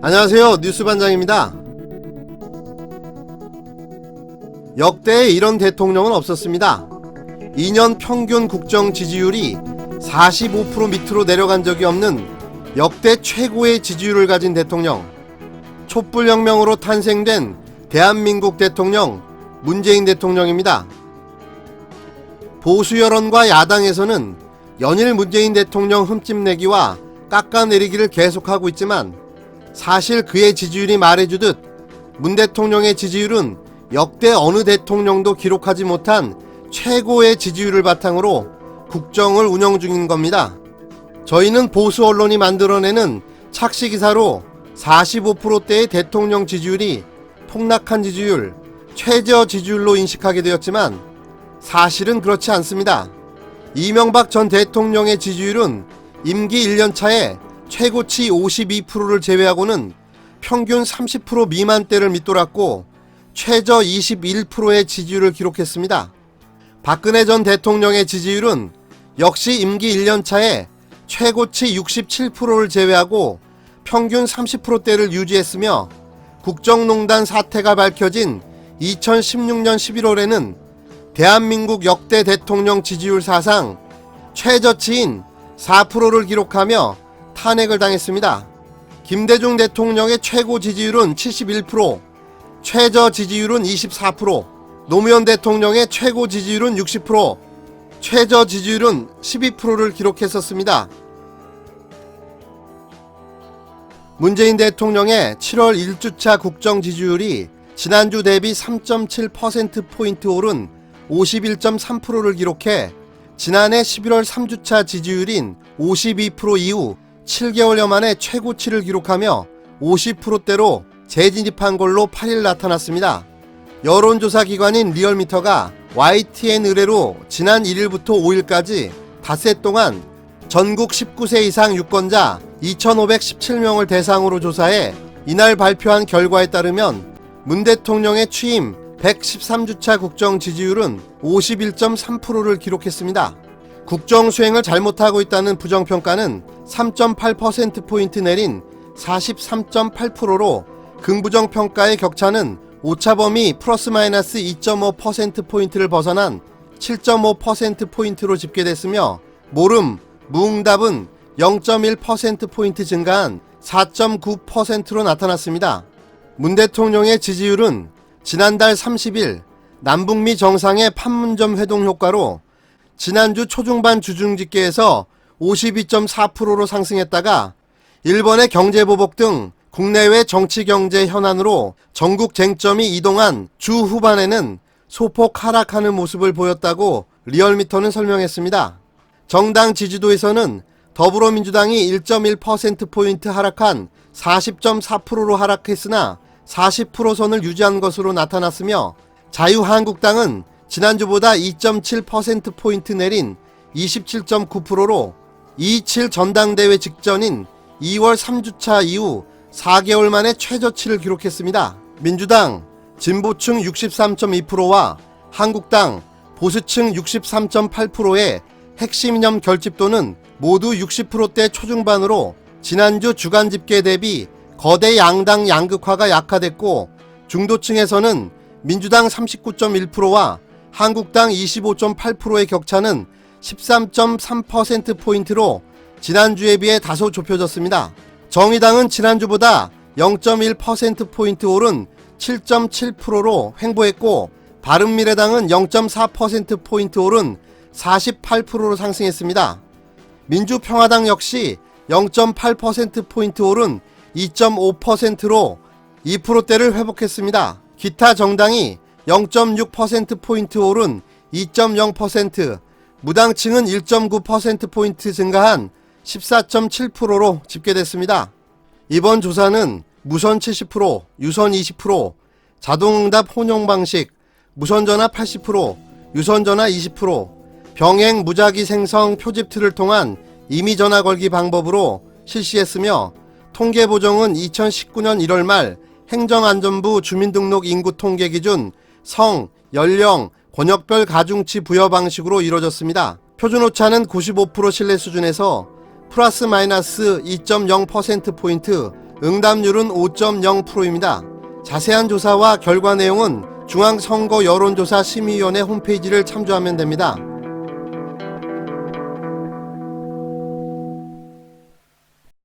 안녕하세요, 뉴스반장입니다. 역대 이런 대통령은 없었습니다. 2년 평균 국정 지지율이 45% 밑으로 내려간 적이 없는 역대 최고의 지지율을 가진 대통령, 촛불혁명으로 탄생된 대한민국 대통령 문재인 대통령입니다. 보수 여론과 야당에서는 연일 문재인 대통령 흠집내기와 깎아내리기를 계속하고 있지만 사실 그의 지지율이 말해주듯 문 대통령의 지지율은 역대 어느 대통령도 기록하지 못한 최고의 지지율을 바탕으로 국정을 운영 중인 겁니다. 저희는 보수 언론이 만들어내는 착시기사로 45%대의 대통령 지지율이 폭락한 지지율, 최저 지지율로 인식하게 되었지만 사실은 그렇지 않습니다. 이명박 전 대통령의 지지율은 임기 1년차에 최고치 52%를 제외하고는 평균 30% 미만대를 밑돌았고 최저 21%의 지지율을 기록했습니다. 박근혜 전 대통령의 지지율은 역시 임기 1년차에 최고치 67%를 제외하고 평균 30%대를 유지했으며 국정농단 사태가 밝혀진 2016년 11월에는 대한민국 역대 대통령 지지율 사상 최저치인 4%를 기록하며 탄핵을 당했습니다. 김대중 대통령의 최고 지지율은 71%, 최저 지지율은 24%, 노무현 대통령의 최고 지지율은 60%, 최저 지지율은 12%를 기록했었습니다. 문재인 대통령의 7월 1주차 국정 지지율이 지난주 대비 3.7%포인트 오른 51.3%를 기록해 지난해 11월 3주차 지지율인 52% 이후 7개월여 만에 최고치를 기록하며 50%대로 재진입한 걸로 8일 나타났습니다. 여론조사 기관인 리얼미터가 YTN 의뢰로 지난 1일부터 5일까지 닷새 동안 전국 19세 이상 유권자 2,517명을 대상으로 조사해 이날 발표한 결과에 따르면 문 대통령의 취임 113주차 국정 지지율은 51.3%를 기록했습니다. 국정 수행을 잘못하고 있다는 부정평가는 3.8%포인트 내린 43.8%로 긍부정평가의 격차는 오차범위 플러스 마이너스 2.5%포인트를 벗어난 7.5%포인트로 집계됐으며 모름, 무응답은 0.1%포인트 증가한 4.9%로 나타났습니다. 문 대통령의 지지율은 지난달 30일 남북미 정상의 판문점 회동 효과로 지난주 초중반 주중집계에서 52.4%로 상승했다가 일본의 경제보복 등 국내외 정치경제 현안으로 전국 쟁점이 이동한 주 후반에는 소폭 하락하는 모습을 보였다고 리얼미터는 설명했습니다. 정당 지지도에서는 더불어민주당이 1.1%포인트 하락한 40.4%로 하락했으나 40% 선을 유지한 것으로 나타났으며 자유한국당은 지난주보다 2.7%포인트 내린 27.9%로 2.27 전당대회 직전인 2월 3주차 이후 4개월 만에 최저치를 기록했습니다. 민주당, 진보층 63.2%와 한국당, 보수층 63.8%의 핵심 이념 결집도는 모두 60%대 초중반으로 지난주 주간 집계 대비 거대 양당 양극화가 약화됐고 중도층에서는 민주당 39.1%와 한국당 25.8%의 격차는 13.3%포인트로 지난주에 비해 다소 좁혀졌습니다. 정의당은 지난주보다 0.1%포인트 오른 7.7%로 횡보했고 바른미래당은 0.4%포인트 오른 48%로 상승했습니다. 민주평화당 역시 0.8%포인트 오른 2.5%로 2%대를 회복했습니다. 기타 정당이 0.6%포인트 오른 2.0%, 무당층은 1.9%포인트 증가한 14.7%로 집계됐습니다. 이번 조사는 무선 70%, 유선 20%, 자동응답 혼용 방식, 무선전화 80%, 유선전화 20%, 병행 무작위 생성 표집틀을 통한 임의전화 걸기 방법으로 실시했으며 통계 보정은 2019년 1월 말 행정안전부 주민등록 인구 통계 기준 성, 연령, 권역별 가중치 부여 방식으로 이루어졌습니다. 표준오차는 95% 신뢰 수준에서 플러스 마이너스 2.0%포인트 응답률은 5.0%입니다. 자세한 조사와 결과 내용은 중앙선거여론조사 심의위원회 홈페이지를 참조하면 됩니다.